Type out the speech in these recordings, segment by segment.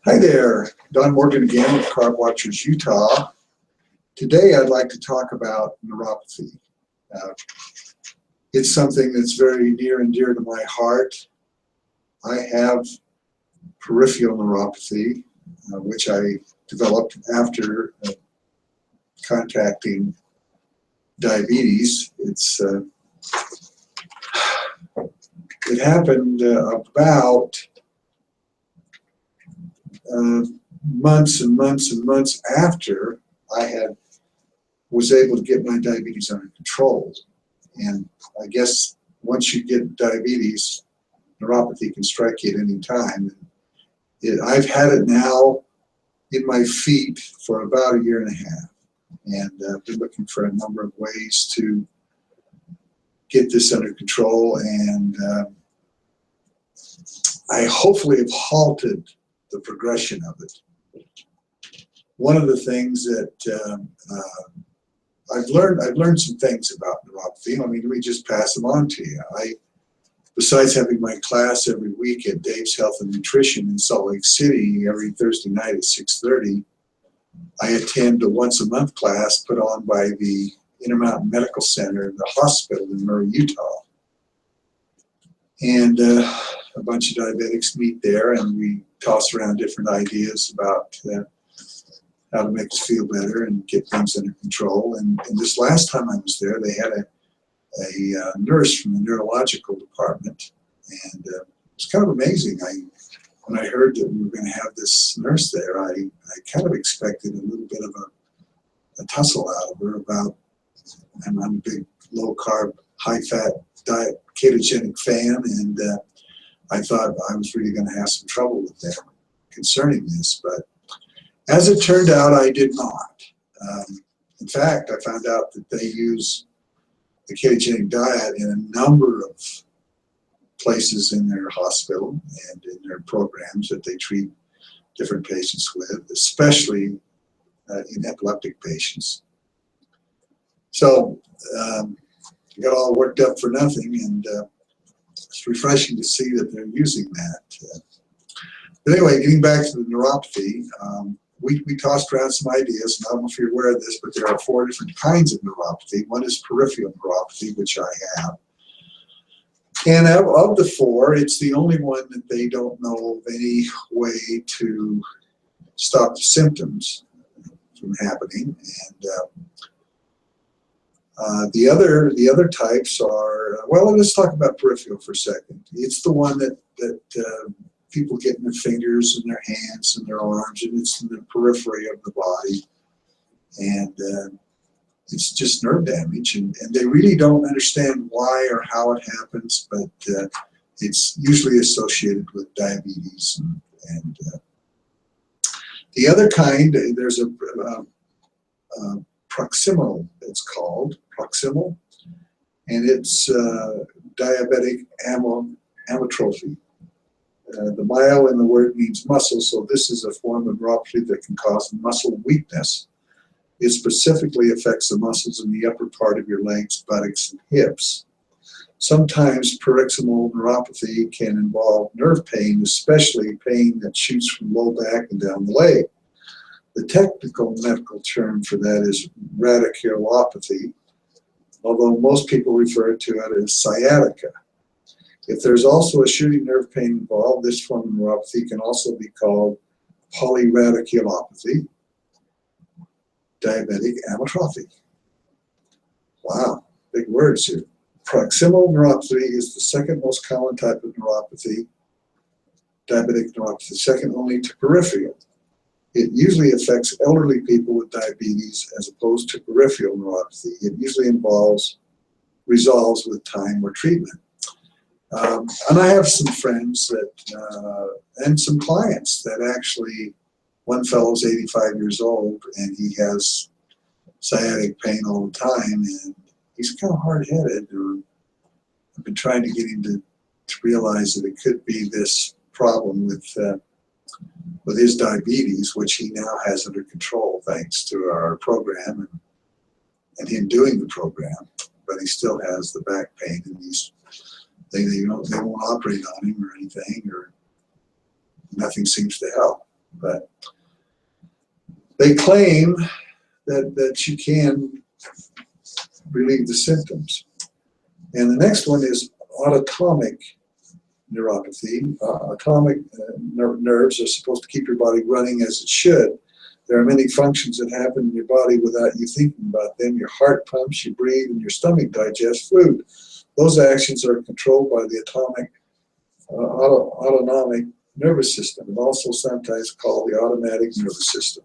Hi there, Don Morgan again with Carb Watchers Utah. Today I'd like to talk about neuropathy. It's something that's very near and dear to my heart. I have peripheral neuropathy, which I developed after contacting diabetes. It happened about months and months and months after I was able to get my diabetes under control. And I guess once you get diabetes, neuropathy can strike you at any time. I've had it now in my feet for about a year and a half, and I've been looking for a number of ways to get this under control, and I hopefully have halted the progression of it. One of the things that I've learned some things about neuropathy. Let me just pass them on to you. Besides having my class every week at Dave's Health and Nutrition in Salt Lake City every Thursday night at 6:30, I attend a once-a-month class put on by the Intermountain Medical Center, the hospital in Murray, Utah. And a bunch of diabetics meet there, and we toss around different ideas about how to make us feel better and get things under control. And this last time I was there, they had a nurse from the neurological department, and it was kind of amazing. When I heard that we were going to have this nurse there, I kind of expected a little bit of a tussle out of her about, I'm a big low-carb, high-fat diet ketogenic fan, and I thought I was really going to have some trouble with them concerning this, but as it turned out, I did not. In fact, I found out that they use the ketogenic diet in a number of places in their hospital and in their programs that they treat different patients with, especially in epileptic patients. So I got all worked up for nothing, and it's refreshing to see that they're using that. But anyway, getting back to the neuropathy, we tossed around some ideas, and I don't know if you're aware of this, but there are 4 different kinds of neuropathy. One is peripheral neuropathy, which I have. And of the 4, it's the only one that they don't know of any way to stop the symptoms from happening. And the other types are, well, let's talk about peripheral for a second. It's the one that people get in their fingers and their hands and their arms, and it's in the periphery of the body. And it's just nerve damage, and they really don't understand why or how it happens, but it's usually associated with diabetes. And the other kind, there's a proximal, it's called, proximal, and it's diabetic amyotrophy. The myo in the word means muscle, so this is a form of neuropathy that can cause muscle weakness. It specifically affects the muscles in the upper part of your legs, buttocks, and hips. Sometimes paroxysmal neuropathy can involve nerve pain, especially pain that shoots from low back and down the leg. The technical medical term for that is radiculopathy, although most people refer to it as sciatica. If there's also a shooting nerve pain involved, this form of neuropathy can also be called polyradiculopathy, diabetic amyotrophy. Wow, big words here. Proximal neuropathy is the second most common type of neuropathy, diabetic neuropathy, second only to peripheral. It usually affects elderly people with diabetes as opposed to peripheral neuropathy. It usually resolves with time or treatment. And I have some friends that, and some clients that actually, one fellow's 85 years old and he has sciatic pain all the time, and he's kind of hard-headed. I've been trying to get him to realize that it could be this problem with his diabetes, which he now has under control thanks to our program and him doing the program. But he still has the back pain, and they won't operate on him or anything, or nothing seems to help. But they claim that you can relieve the symptoms. And the next one is autonomic neuropathy. Atomic nerves are supposed to keep your body running as it should. There are many functions that happen in your body without you thinking about them. Your heart pumps, you breathe, and your stomach digests food. Those actions are controlled by the autonomic nervous system, and also sometimes called the automatic nervous system.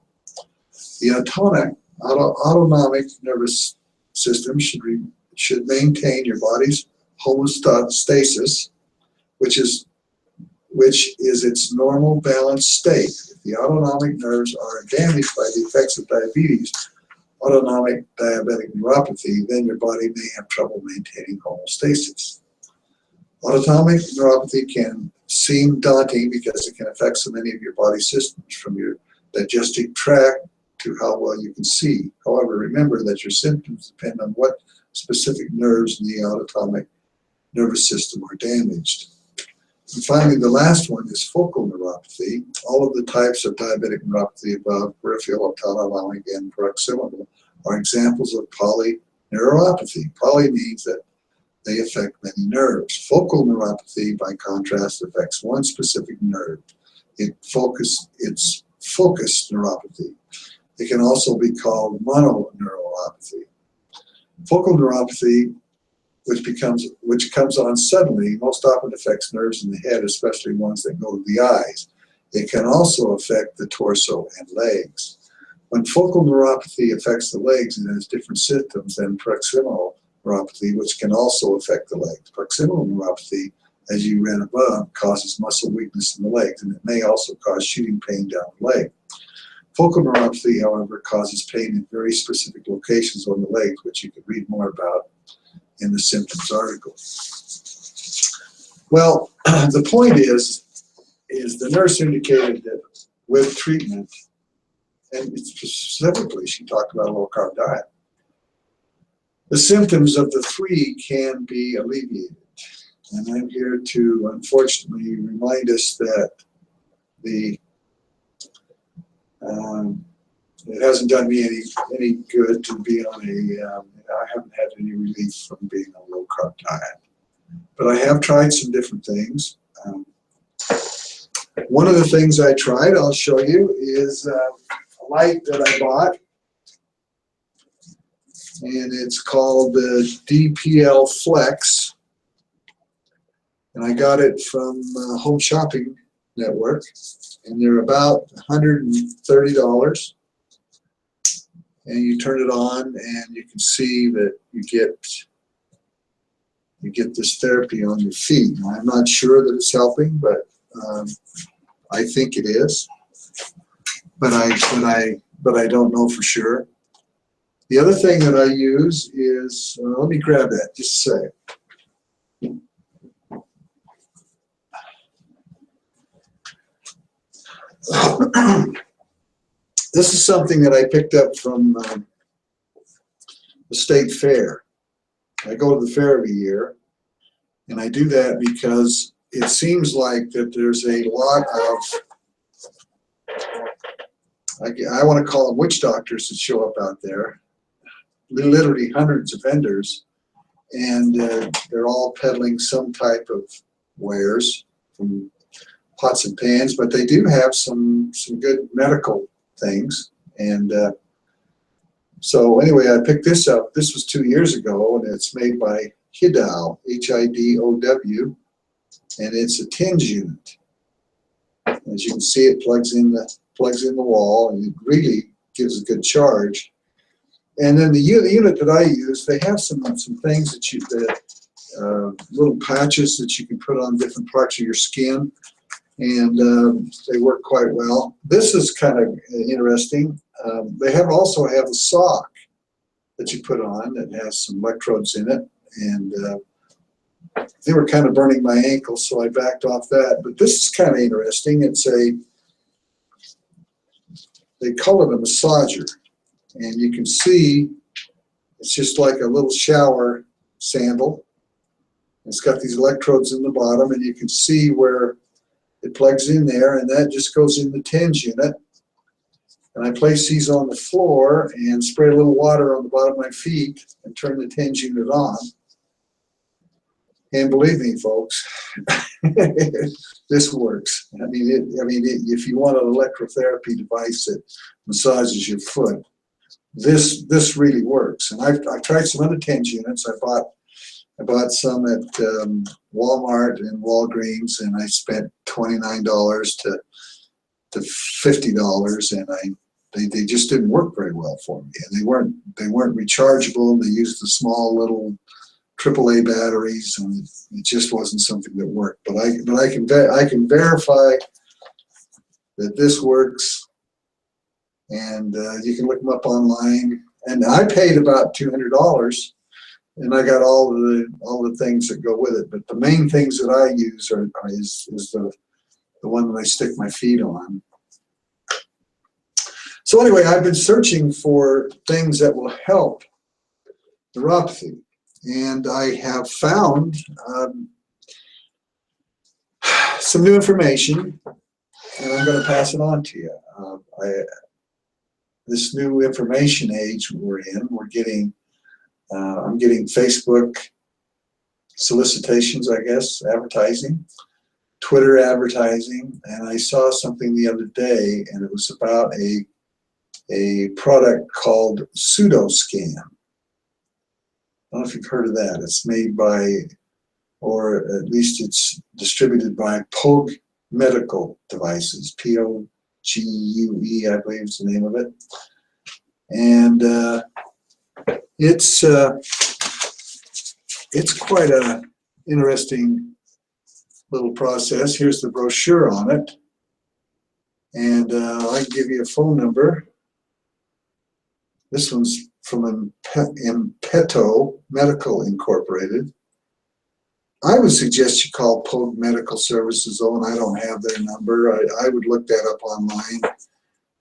The autonomic nervous system should maintain your body's homeostasis, which is its normal balanced state. If the autonomic nerves are damaged by the effects of diabetes, autonomic diabetic neuropathy, then your body may have trouble maintaining homeostasis. Autonomic neuropathy can seem daunting because it can affect so many of your body systems, from your digestive tract to how well you can see. However, remember that your symptoms depend on what specific nerves in the autonomic nervous system are damaged. And finally, the last one is focal neuropathy. All of the types of diabetic neuropathy above, peripheral, autonomic, and proximal, are examples of polyneuropathy. Poly means that they affect many nerves. Focal neuropathy, by contrast, affects one specific nerve. It's focused neuropathy. It can also be called mononeuropathy. Focal neuropathy, which comes on suddenly, most often affects nerves in the head, especially ones that go to the eyes. It can also affect the torso and legs. When focal neuropathy affects the legs, it has different symptoms than proximal neuropathy, which can also affect the legs. Proximal neuropathy, as you read above, causes muscle weakness in the legs, and it may also cause shooting pain down the leg. Focal neuropathy, however, causes pain in very specific locations on the legs, which you can read more about in the symptoms article. Well, the point is the nurse indicated that with treatment, and specifically she talked about a low-carb diet, the symptoms of the three can be alleviated. And I'm here to, unfortunately, remind us that it hasn't done me any good to be on I haven't had any relief from being on a low-carb diet. But I have tried some different things. One of the things I tried, I'll show you, is a light that I bought. And it's called the DPL Flex. And I got it from Home Shopping Network. And they're about $130. And you turn it on, and you can see that you get this therapy on your feet. Now, I'm not sure that it's helping, but I think it is. But I don't know for sure. The other thing that I use is, let me grab that just a second. This is something that I picked up from the state fair. I go to the fair every year, and I do that because it seems like that there's a lot of, I want to call them witch doctors that show up out there. Literally hundreds of vendors, and they're all peddling some type of wares, from pots and pans, but they do have some good medical things. And so anyway, I picked this up. This was 2 years ago, and it's made by Hidow, Hidow, and it's a TENS unit. As you can see, it plugs in the wall, and it really gives a good charge. And then the unit that I use, they have some things that little patches that you can put on different parts of your skin, and they work quite well. This is kind of interesting. They also have a sock that you put on that has some electrodes in it, and they were kind of burning my ankles, so I backed off that. But this is kind of interesting. They call it a massager. And you can see it's just like a little shower sandal. It's got these electrodes in the bottom, and you can see where It plugs in there, and that just goes in the TENS unit. And I place these on the floor and spray a little water on the bottom of my feet and turn the TENS unit on. And believe me, folks, this works. If you want an electrotherapy device that massages your foot, this really works. And I've tried some other TENS units. I bought some at Walmart and Walgreens, and I spent $29 to $50, and they just didn't work very well for me. And they weren't rechargeable. They used the small little AAA batteries, and it just wasn't something that worked. But I can verify that this works, and you can look them up online. And I paid about $200, and I got all the things that go with it. But the main things that I use is the one that I stick my feet on. So anyway, I've been searching for things that will help neuropathy. And I have found some new information, and I'm going to pass it on to you. This new information age we're in, I'm getting Facebook solicitations, I guess, advertising, Twitter advertising, and I saw something the other day, and it was about a product called PseudoScan. I don't know if you've heard of that. It's made by, or at least it's distributed by Pogue Medical Devices, P-O-G-U-E, I believe is the name of it. And it's quite an interesting little process. Here's the brochure on it. And I can give you a phone number. This one's from Impeto Medical Incorporated. I would suggest you call Pogue Medical Services, though, and I don't have their number. I would look that up online,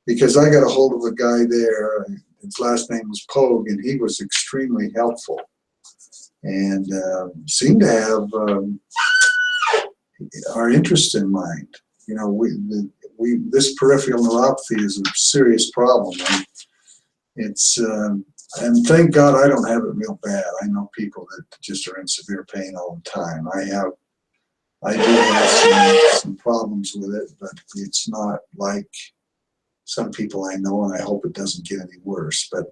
because I got a hold of a guy there. His last name was Pogue, and he was extremely helpful, and seemed to have our interest in mind. You know, this peripheral neuropathy is a serious problem. It's and thank God I don't have it real bad. I know people that just are in severe pain all the time. I do have some problems with it, but it's not like some people I know, and I hope it doesn't get any worse. But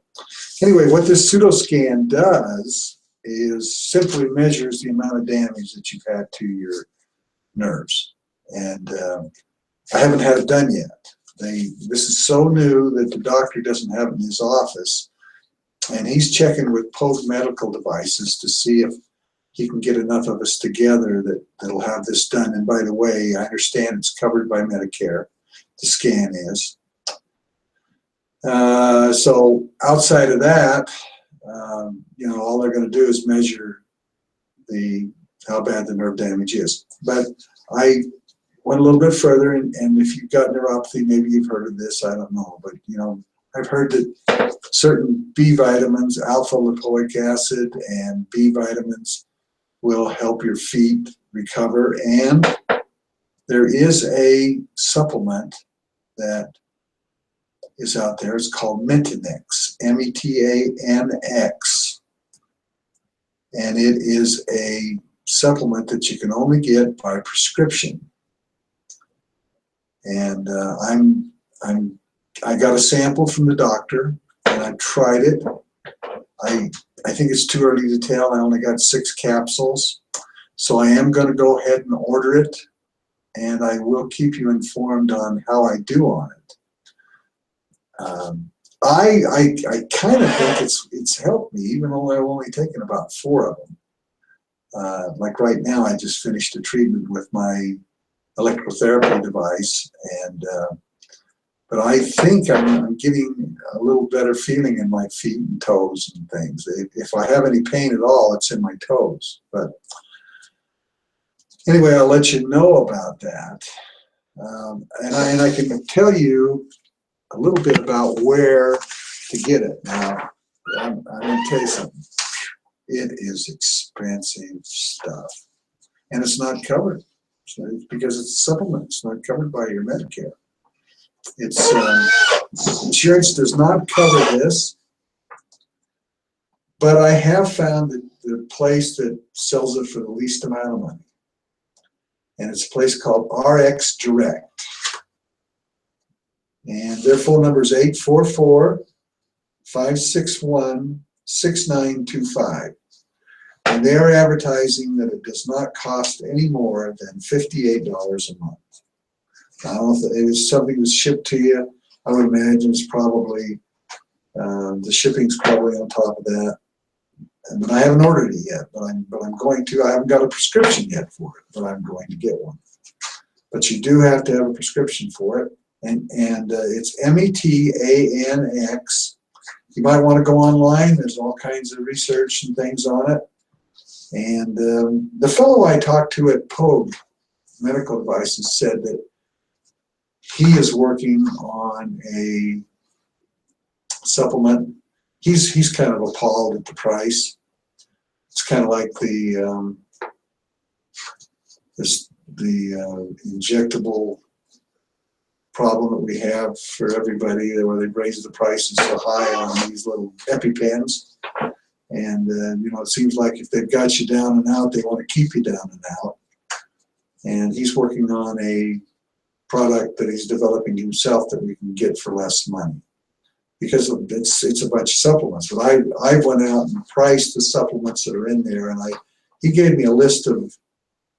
anyway, what this PseudoScan does is simply measures the amount of damage that you've had to your nerves. And I haven't had it done yet. This is so new that the doctor doesn't have it in his office, and he's checking with Pogue Medical Devices to see if he can get enough of us together that'll have this done. And by the way, I understand it's covered by Medicare. The scan is. So outside of that, you know, all they're going to do is measure how bad the nerve damage is. But I went a little bit further, and if you've got neuropathy, maybe you've heard of this, I don't know. But, you know, I've heard that certain B vitamins, alpha lipoic acid and B vitamins, will help your feet recover. And there is a supplement that is out there. It's called Metanix, M-E-T-A-N-X. And it is a supplement that you can only get by prescription. And I got a sample from the doctor, and I tried it. I think it's too early to tell. I only got 6 capsules. So I am going to go ahead and order it, and I will keep you informed on how I do on it. I kind of think it's helped me, even though I've only taken about 4 of them. Like right now, I just finished a treatment with my electrotherapy device, and but I think I'm getting a little better feeling in my feet and toes and things. If I have any pain at all, it's in my toes. But anyway, I'll let you know about that. And I can tell you a little bit about where to get it. Now, I'm going to tell you something. It is expensive stuff, and it's not covered. So it's because it's a supplement. It's not covered by your Medicare. It's insurance does not cover this, but I have found that the place that sells it for the least amount of money, and it's a place called RX Direct. And their phone number is 844-561-6925. And they're advertising that it does not cost any more than $58 a month. I don't know if it is something that's shipped to you. I would imagine it's probably, the shipping's probably on top of that. And I haven't ordered it yet, but I'm going to. I haven't got a prescription yet for it, but I'm going to get one. But you do have to have a prescription for it. And it's METANX. You might want to go online. There's all kinds of research and things on it. And the fellow I talked to at Pogue Medical Devices said that he is working on a supplement. He's kind of appalled at the price. It's kind of like the injectable problem that we have for everybody, where they raise the prices so high on these little EpiPens. And it seems like if they've got you down and out, they want to keep you down and out. And he's working on a product that he's developing himself that we can get for less money, because it's a bunch of supplements. But I went out and priced the supplements that are in there, and he gave me a list of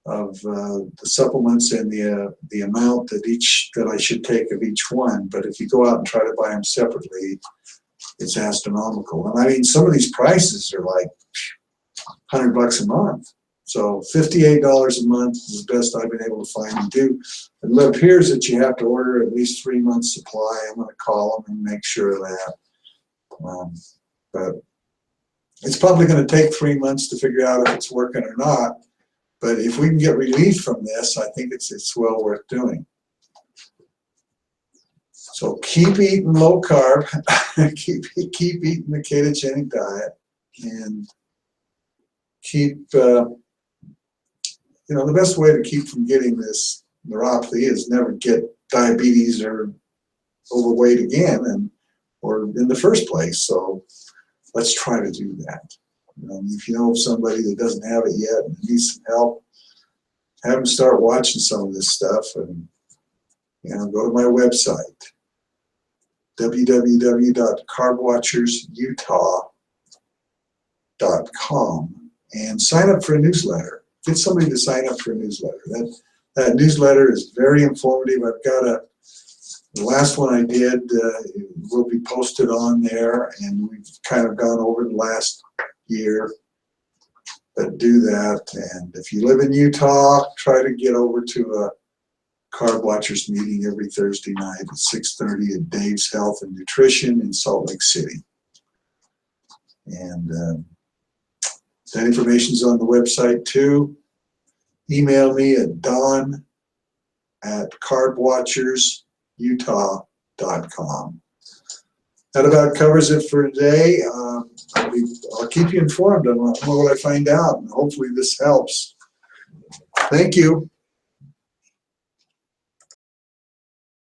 the supplements and the amount that I should take of each one. But if you go out and try to buy them separately, it's astronomical. And I mean, some of these prices are like $100 a month. So $58 a month is the best I've been able to find and do. It appears that you have to order at least 3 months supply. I'm going to call them and make sure of that. But it's probably going to take 3 months to figure out if it's working or not. But if we can get relief from this, I think it's well worth doing. So keep eating low carb, keep eating the ketogenic diet, and keep, the best way to keep from getting this neuropathy is never get diabetes or overweight again, or in the first place. So let's try to do that. If you know of somebody that doesn't have it yet and needs some help, have them start watching some of this stuff, and go to my website, www.carbwatchersutah.com, and sign up for a newsletter. Get somebody to sign up for a newsletter. That newsletter is very informative. I've got the last one I did will be posted on there, and we've kind of gone over the last year. But do that. And if you live in Utah, try to get over to a Carb Watchers meeting every Thursday night at 6:30 at Dave's Health and Nutrition in Salt Lake City. And that information's on the website too. Email me at don@carbwatchersutah.com. That about covers it for today. I'll keep you informed on what I find out, and hopefully this helps. Thank you.